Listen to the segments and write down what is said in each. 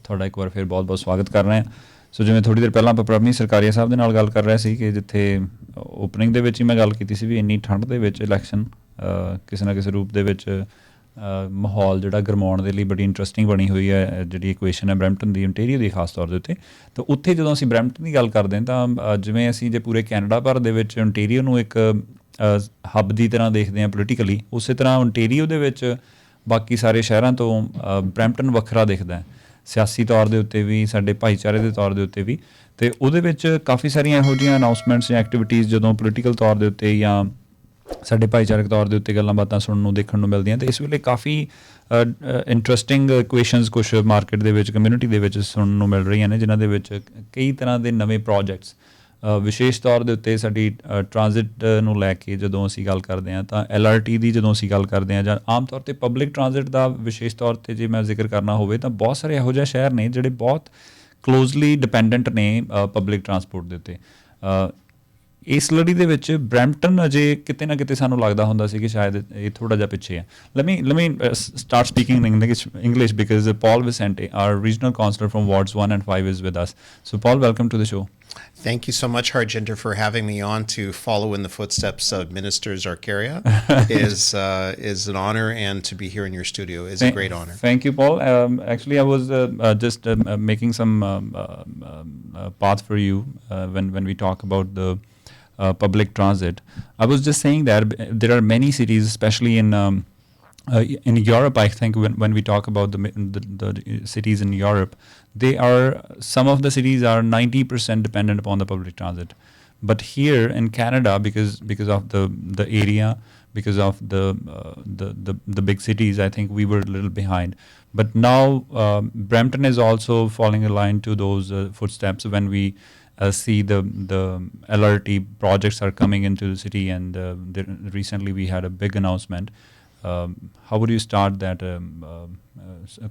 ਤੁਹਾਡਾ ਇੱਕ ਵਾਰ ਫਿਰ ਬਹੁਤ-ਬਹੁਤ ਸਵਾਗਤ ਕਰ ਰਹੇ ਹਾਂ। ਸੋ ਜਿਵੇਂ ਥੋੜ੍ਹੀ ਦੇਰ ਪਹਿਲਾਂ ਆਪਾਂ ਪ੍ਰਭਨੀਤ ਸਰਕਾਰੀਆ ਸਾਹਿਬ ਦੇ ਨਾਲ ਗੱਲ ਕਰ ਰਹੇ ਸੀ ਕਿ ਜਿੱਥੇ ਓਪਨਿੰਗ ਦੇ ਵਿੱਚ ਹੀ ਮੈਂ ਗੱਲ ਕੀਤੀ ਸੀ ਵੀ ਇੰਨੀ ਠੰਡ ਦੇ ਵਿੱਚ ਇਲੈਕਸ਼ਨ ਕਿਸੇ ਨਾ ਕਿਸੇ ਰੂਪ ਦੇ ਵਿੱਚ ਮਾਹੌਲ ਜਿਹੜਾ ਗਰਮਾਉਣ ਦੇ ਲਈ ਬੜੀ ਇੰਟਰਸਟਿੰਗ ਬਣੀ ਹੋਈ ਹੈ ਜਿਹੜੀ ਇਕੁਏਸ਼ਨ ਹੈ ਬਰੈਂਪਟਨ ਦੀ ontario ਦੀ ਖਾਸ ਤੌਰ ਦੇ ਉੱਤੇ। ਤਾਂ ਉੱਥੇ ਜਦੋਂ ਅਸੀਂ ਬਰੈਂਪਟਨ ਦੀ ਗੱਲ ਕਰਦੇ ਹਾਂ ਤਾਂ ਜਿਵੇਂ ਅਸੀਂ ਜੇ ਪੂਰੇ ਕੈਨੇਡਾ ਭਰ ਦੇ ਵਿੱਚ ontario ਨੂੰ ਇੱਕ ਹੱਬ ਦੀ ਤਰ੍ਹਾਂ ਦੇਖਦੇ ਹਾਂ ਪੋਲੀਟੀਕਲੀ, ਉਸੇ ਤਰ੍ਹਾਂ ontario ਦੇ ਵਿੱਚ ਬਾਕੀ ਸਾਰੇ ਸ਼ਹਿਰਾਂ ਤੋਂ ਬਰੈਂਪਟਨ ਵੱਖਰਾ ਦਿਖਦਾ ਹੈ ਸਿਆਸੀ ਤੌਰ ਦੇ ਉੱਤੇ ਵੀ, ਸਾਡੇ ਭਾਈਚਾਰੇ ਦੇ ਤੌਰ ਦੇ ਉੱਤੇ ਵੀ। ਅਤੇ ਉਹਦੇ ਵਿੱਚ ਕਾਫੀ ਸਾਰੀਆਂ ਇਹੋ ਜਿਹੀਆਂ ਅਨਾਊਂਸਮੈਂਟਸ ਜਾਂ ਐਕਟੀਵਿਟੀਜ਼ ਜਦੋਂ ਪੋਲੀਟੀਕਲ ਤੌਰ ਦੇ ਉੱਤੇ ਜਾਂ ਸਾਡੇ ਭਾਈਚਾਰਕ ਤੌਰ ਦੇ ਉੱਤੇ ਗੱਲਾਂ ਬਾਤਾਂ ਸੁਣਨ ਨੂੰ ਦੇਖਣ ਨੂੰ ਮਿਲਦੀਆਂ। ਅਤੇ ਇਸ ਵੇਲੇ ਕਾਫੀ ਇੰਟਰਸਟਿੰਗ ਇਕੁਏਸ਼ਨਸ ਕੁਛ ਮਾਰਕੀਟ ਦੇ ਵਿੱਚ ਕਮਿਊਨਿਟੀ ਦੇ ਵਿੱਚ ਸੁਣਨ ਨੂੰ ਮਿਲ ਰਹੀਆਂ ਨੇ, ਜਿਨ੍ਹਾਂ ਦੇ ਵਿੱਚ ਕਈ ਤਰ੍ਹਾਂ ਦੇ ਨਵੇਂ ਪ੍ਰੋਜੈਕਟਸ ਵਿਸ਼ੇਸ਼ ਤੌਰ ਦੇ ਉੱਤੇ ਸਾਡੀ ਟਰਾਂਜ਼ਿਟ ਨੂੰ ਲੈ ਕੇ ਜਦੋਂ ਅਸੀਂ ਗੱਲ ਕਰਦੇ ਹਾਂ ਤਾਂ LRT ਦੀ ਜਦੋਂ ਅਸੀਂ ਗੱਲ ਕਰਦੇ ਹਾਂ ਜਾਂ ਆਮ ਤੌਰ 'ਤੇ ਪਬਲਿਕ ਟਰਾਂਜ਼ਿਟ ਦਾ ਵਿਸ਼ੇਸ਼ ਤੌਰ 'ਤੇ ਜੇ ਮੈਂ ਜ਼ਿਕਰ ਕਰਨਾ ਹੋਵੇ ਤਾਂ ਬਹੁਤ ਸਾਰੇ ਇਹੋ ਜਿਹੇ ਸ਼ਹਿਰ ਨੇ ਜਿਹੜੇ ਬਹੁਤ ਕਲੋਜ਼ਲੀ ਡਿਪੈਂਡੈਂਟ ਨੇ ਪਬਲਿਕ ਟਰਾਂਸਪੋਰਟ ਦੇ ਉੱਤੇ। ਇਸ ਲੜੀ ਦੇ ਵਿੱਚ ਬਰੈਂਪਟਨ ਅਜੇ ਕਿਤੇ ਨਾ ਕਿਤੇ ਸਾਨੂੰ ਲੱਗਦਾ ਹੁੰਦਾ ਸੀ ਕਿ ਸ਼ਾਇਦ ਇਹ ਥੋੜ੍ਹਾ ਜਿਹਾ ਪਿੱਛੇ ਹੈ। Let me start speaking in English because Paul Vicente, our regional councillor from wards 1 and 5 is with us. So Paul, welcome to the show. Thank you so much, Harjinder, for having me on to follow in the footsteps of Minister 𝐒𝐞𝐬𝐭. is an honor, and to be here in your studio is a great honor. Thank you, Paul. Actually, I was just making some path for you when we talk about the public transit. I was just saying that there are many cities, especially in Europe, I think when we talk about the cities in Europe, some of the cities are 90% dependent upon the public transit. But here in Canada, because of the area, because of the big cities, I think we were a little behind. But now Brampton is also falling in line to those footsteps when we see the LRT projects are coming into the city, and recently we had a big announcement. How would you start that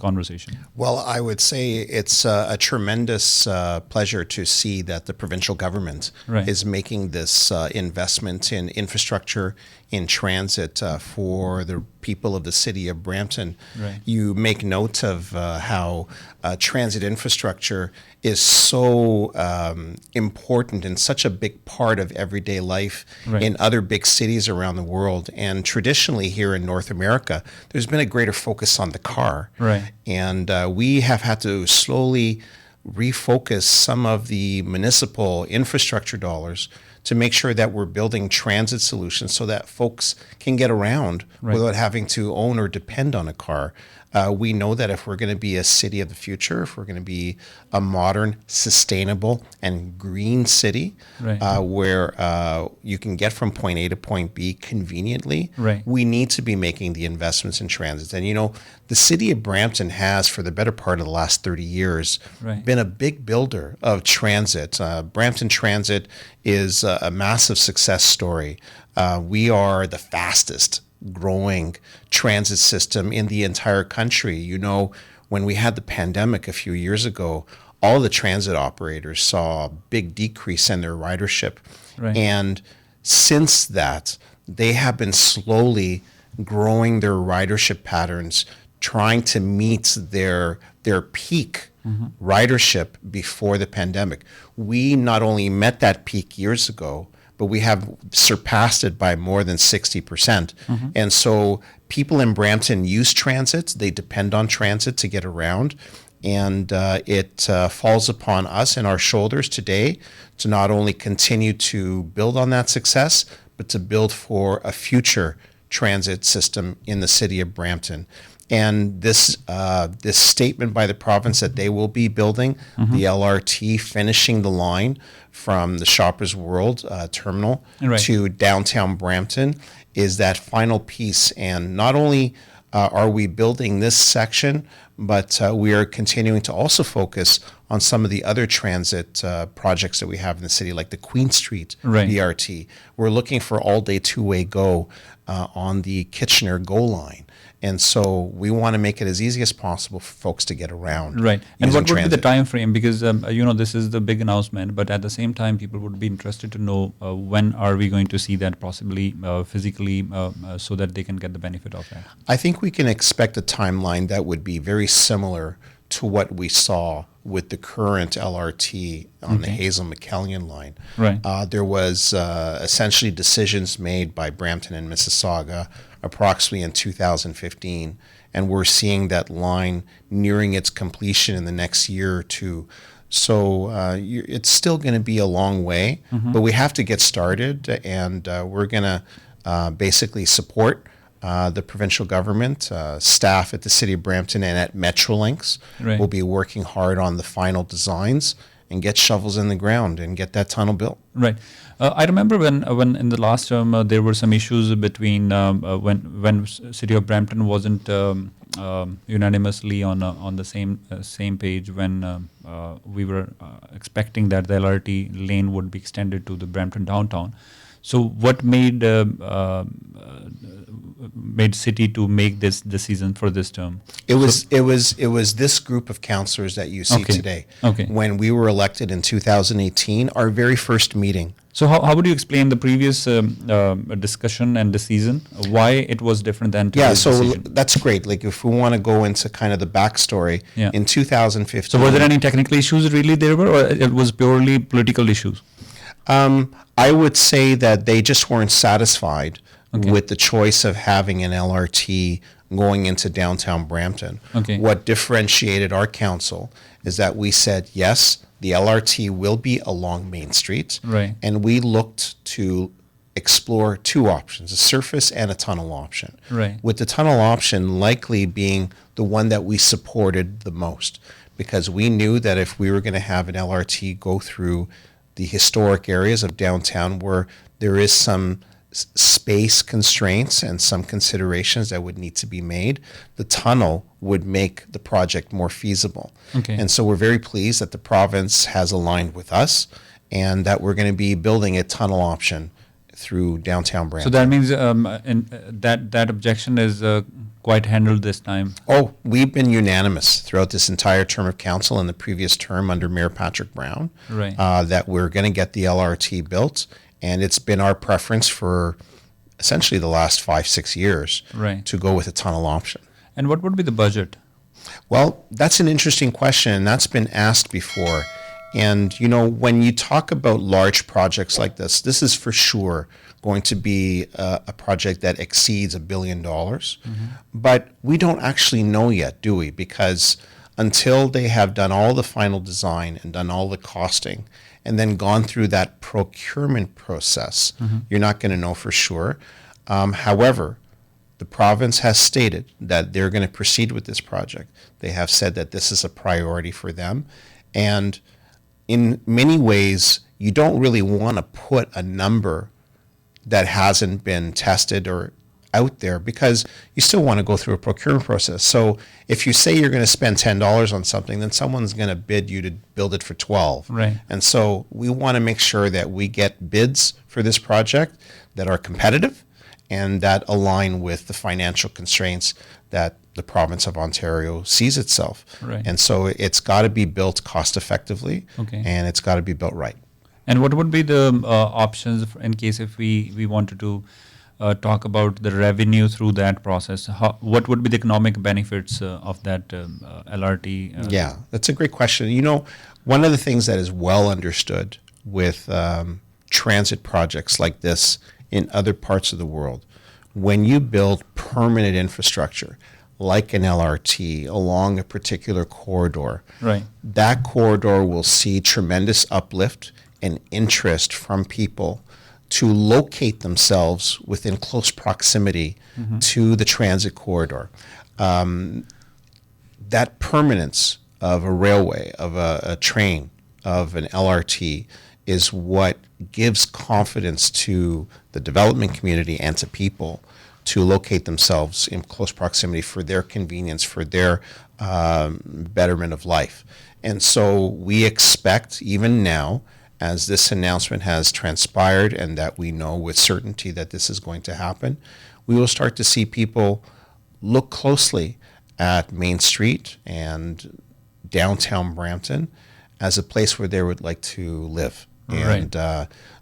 conversation? Well, I would say it's a tremendous pleasure to see that the provincial government is making this investment in infrastructure, in transit for the people of the city of Brampton. You make note of how transit infrastructure is so important and such a big part of everyday life in other big cities around the world. And traditionally here in North America, there's been a greater focus on the car. And we have had to slowly refocus some of the municipal infrastructure dollars to make sure that we're building transit solutions so that folks can get around without having to own or depend on a car. We know that if we're going to be a city of the future, if we're going to be a modern, sustainable, and green city where you can get from point A to point B conveniently, we need to be making the investments in transit. And, you know, the city of Brampton has, for the better part of the last 30 years, been a big builder of transit. Brampton Transit is a massive success story. We are the fastest growing transit system in the entire country. You know, when we had the pandemic a few years ago, all the transit operators saw a big decrease in their ridership. And since that, they have been slowly growing their ridership patterns, trying to meet their peak ridership before the pandemic. We not only met that peak years ago, but we have surpassed it by more than 60%. And so people in Brampton use transit. They depend on transit to get around. And it falls upon us and our shoulders today to not only continue to build on that success, but to build for a future transit system in the city of Brampton. And this statement by the province that they will be building the LRT, finishing the line from the Shoppers World terminal to downtown Brampton, is that final piece. And not only are we building this section, but we are continuing to also focus on some of the other transit projects that we have in the city, like the Queen Street BRT. We're looking for all-day two-way go on the Kitchener GO line. And so we want to make it as easy as possible for folks to get around. And what would be the time frame? Because, you know, this is the big announcement, but at the same time, people would be interested to know when are we going to see that possibly physically so that they can get the benefit of that? I think we can expect a timeline that would be very similar to what we saw with the current LRT on the 𝐒𝐫𝐶𝐬𝐭 line. Right. There was essentially decisions made by Brampton and Mississauga approximately in 2015, and we're seeing that line nearing its completion in the next year or two. So it's still going to be a long way, but we have to get started, and we're going to basically support the provincial government, staff at the City of Brampton and at Metrolinx will be working hard on the final designs and get shovels in the ground and get that tunnel built. Right. I remember when in the last term there were some issues between when City of Brampton wasn't unanimously on the same page when we were expecting that the LRT lane would be extended to the Brampton downtown. So what made City to make this decision for this term? It was this group of councillors that you see today. Okay. When we were elected in 2018, our very first meeting. So how would you explain the previous discussion and decision? Why it was different than today's decision? That's great. Like if we want to go into kind of the backstory, in 2015. So were there any technical issues really there were, or it was purely political issues? I would say that they just weren't satisfied with the choice of having an LRT going into downtown Brampton. What differentiated our council is that we said, yes, the LRT will be along Main Street. Right. And we looked to explore two options, a surface and a tunnel option. Right. With the tunnel option likely being the one that we supported the most, because we knew that if we were going to have an LRT go through the historic areas of downtown where there is some space constraints and some considerations that would need to be made, the tunnel would make the project more feasible. And so we're very pleased that the province has aligned with us and that we're going to be building a tunnel option through downtown Brampton. So that means that objection is quite handled this time? Oh, we've been unanimous throughout this entire term of council and the previous term under Mayor Patrick Brown that we're going to get the LRT built. And it's been our preference for essentially the last 5-6 years to go with a tunnel option. And what would be the budget? Well, that's an interesting question, and that's been asked before. And, you know, when you talk about large projects like this is for sure going to be a project that exceeds $1 billion. But we don't actually know yet, do we? Because until they have done all the final design and done all the costing and then gone through that procurement process, you're not going to know for sure. However, the province has stated that they're going to proceed with this project. They have said that this is a priority for them. And in many ways, you don't really want to put a number that hasn't been tested or out there because you still want to go through a procurement process. So if you say you're going to spend $10 on something, then someone's going to bid you to build it for 12. And so we want to make sure that we get bids for this project that are competitive and that align with the financial constraints that the province of Ontario sees itself. And so it's got to be built cost effectively and it's got to be built right. And what would be the options in case if we wanted to talk about the revenue through that process? What would be the economic benefits of that LRT? Yeah, that's a great question. You know, one of the things that is well understood with transit projects like this in other parts of the world, when you build permanent infrastructure like an LRT along a particular corridor, that corridor will see tremendous uplift and interest from people to locate themselves within close proximity to the transit corridor. That permanence of a railway, of a train, of an LRT is what gives confidence to the development community and to people to locate themselves in close proximity for their convenience, for their betterment of life. And so we expect, even now, as this announcement has transpired and that we know with certainty that this is going to happen, we will start to see people look closely at Main Street and downtown Brampton as a place where they would like to live. And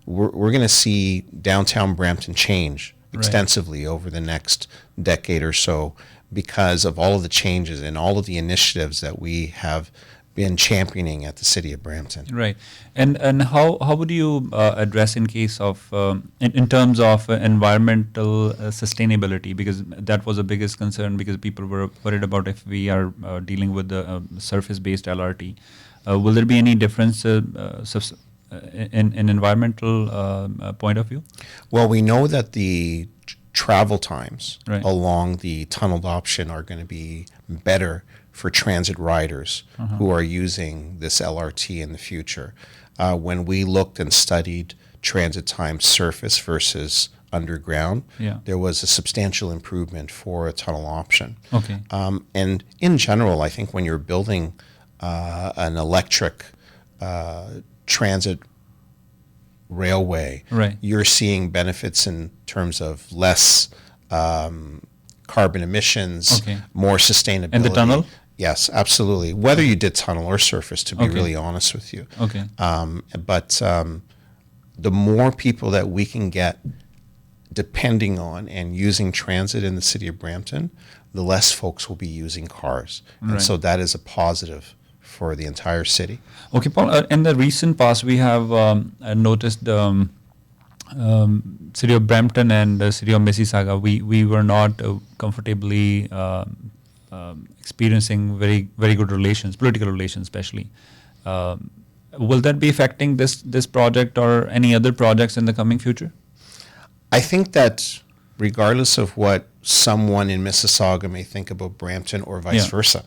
we're going to see downtown Brampton change extensively over the next decade or so because of all of the changes and all of the initiatives that we have been championing at the City of Brampton. Right. And how would you address in case of, in terms of environmental sustainability, because that was the biggest concern, because people were worried about if we are dealing with the surface-based LRT. Will there be any difference in environmental point of view? Well, we know that the travel times Right. along the tunneled option are going to be better for transit riders who are using this LRT in the future. When we looked and studied transit time surface versus underground, there was a substantial improvement for a tunnel option. Okay. And in general, I think when you're building an electric transit railway, Right. you're seeing benefits in terms of less carbon emissions, Okay. more sustainability. And the tunnel? Yes, absolutely. Whether you did tunnel or surface, to be Okay. really honest with you. Okay. But the more people that we can get depending on and using transit in the city of Brampton, the less folks will be using cars. And Right. so that is a positive for the entire city. Okay, Paul, in the recent past, we have noticed city of Brampton and the city of Mississauga, we were not comfortably experiencing very good relations, political relations especially. Will that be affecting this project or any other projects in the coming future? I think that regardless of what someone in Mississauga may think about Brampton or vice versa,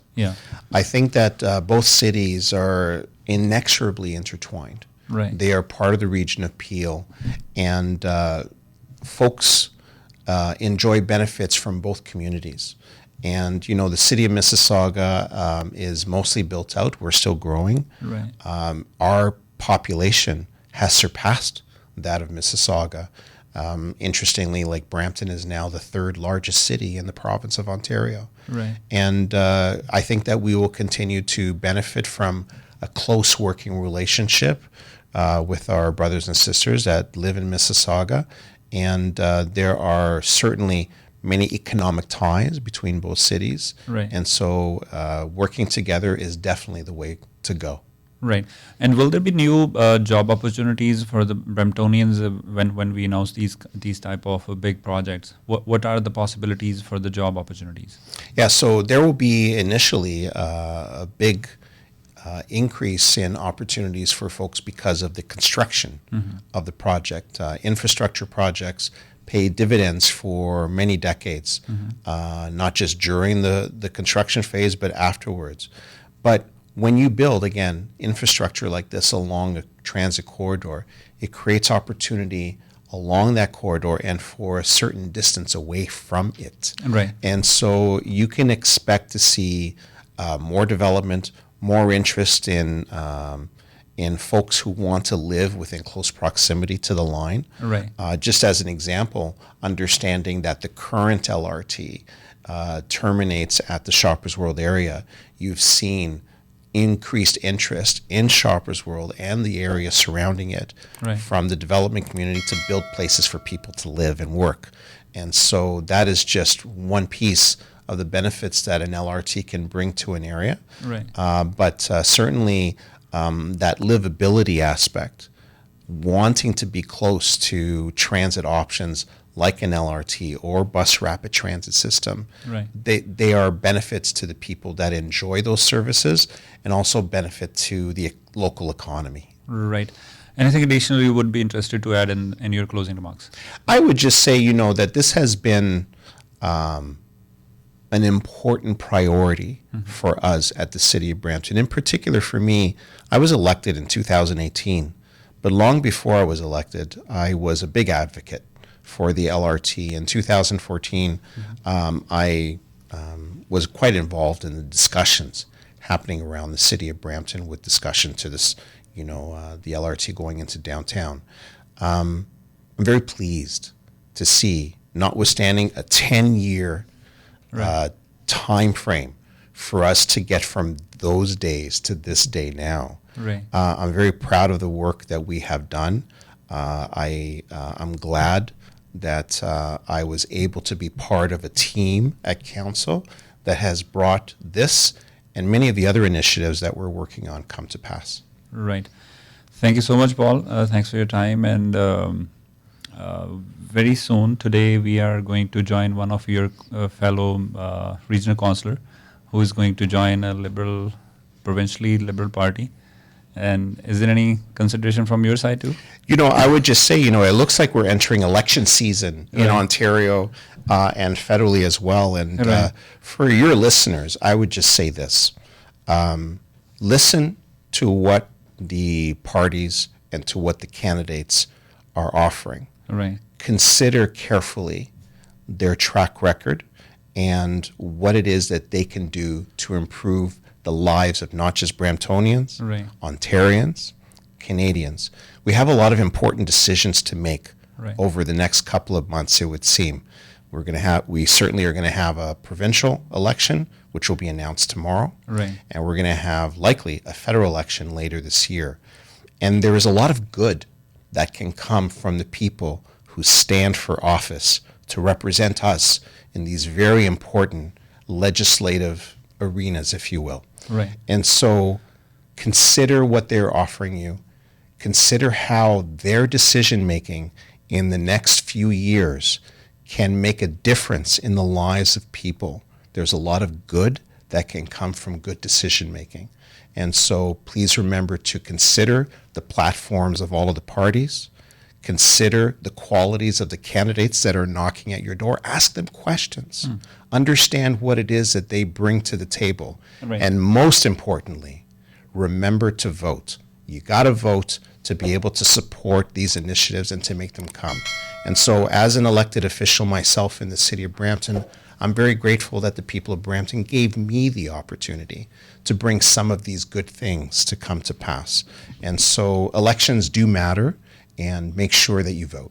I think that both cities are inexorably intertwined. Right. They are part of the region of Peel, and folks enjoy benefits from both communities. And, you know, the city of Mississauga is mostly built out. We're still growing. Right. Our population has surpassed that of Mississauga. Interestingly, like Brampton is now the third largest city in the province of Ontario. Right. And I think that we will continue to benefit from a close working relationship with our brothers and sisters that live in Mississauga. And there are certainly many economic ties between both cities. Right. And so working together is definitely the way to go. Right. And will there be new job opportunities for the Bramptonians when we announce these type of big projects? What are the possibilities for the job opportunities? Yeah, so there will be initially a big increase in opportunities for folks because of the construction of the project. Infrastructure projects pay dividends for many decades, not just during the construction phase, but afterwards. But when you build, again, infrastructure like this along a transit corridor, it creates opportunity along that corridor and for a certain distance away from it. Right. And so you can expect to see more development, more interest in folks who want to live within close proximity to the line. Right. Just as an example, understanding that the current LRT terminates at the Shoppers World area, you've seen increased interest in Shoppers World and the area surrounding it from the development community to build places for people to live and work. And so that is just one piece of the benefits that an LRT can bring to an area. Right. But certainly that livability aspect, wanting to be close to transit options like an LRT or bus rapid transit system, Right. they are benefits to the people that enjoy those services and also benefit to the local economy. Right. Anything additional you would be interested to add in your closing remarks? I would just say, you know, that this has been an important priority for us at the City of Brampton. In particular for me, I was elected in 2018, but long before I was elected, I was a big advocate for the LRT. In 2014, I was quite involved in the discussions happening around the city of Brampton with discussion to this, you know, the LRT going into downtown. I'm very pleased to see, notwithstanding a 10-year time frame for us to get from those days to this day now. Right. I'm very proud of the work that we have done. I'm glad that I was able to be part of a team at council that has brought this and many of the other initiatives that we're working on come to pass. Right. Thank you so much, Paul. Thanks for your time. And very soon, today, we are going to join one of your fellow regional councillor who is going to join a provincially liberal party. And is there any consideration from your side too? I would just say, it looks like we're entering election season in Ontario and federally as well. And for your listeners, I would just say this. Listen to what the parties and to what the candidates are offering. Right. Consider carefully their track record and what it is that they can do to improve the lives of not just Bramptonians, Ontarians, Canadians. We have a lot of important decisions to make over the next couple of months, it would seem. We certainly are going to have a provincial election, which will be announced tomorrow. And we're going to have likely a federal election later this year. And there is a lot of good that can come from the people who stand for office to represent us in these very important legislative arenas, if you will. And so consider what they're offering you. Consider how their decision making in the next few years can make a difference in the lives of people. There's a lot of good that can come from good decision making. And so please remember to consider the platforms of all of the parties. Consider the qualities of the candidates that are knocking at your door. Ask them questions. Understand what it is that they bring to the table. And most importantly, remember to vote. You got to vote to be able to support these initiatives and to make them come. And so as an elected official myself in the city of Brampton, I'm very grateful that the people of Brampton gave me the opportunity to bring some of these good things to come to pass. And so elections do matter, and make sure that you vote.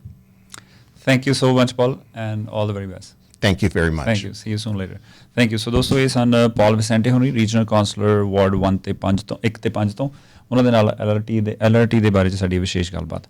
Thank you so much, Paul, and all the very best. Thank you very much. Thank you. See you soon later. Thank you. So ਦੋਸਤੋ ਇਹ ਸਨ Paul Vicente ਹੋਣੀ regional councillor ward 1 ਤੇ 5 ਤੋਂ 1 ਤੇ 5 ਤੋਂ ਉਹਨਾਂ ਦੇ ਨਾਲ LRT ਦੇ ਬਾਰੇ 'ਚ ਸਾਡੀ ਵਿਸ਼ੇਸ਼ ਗੱਲਬਾਤ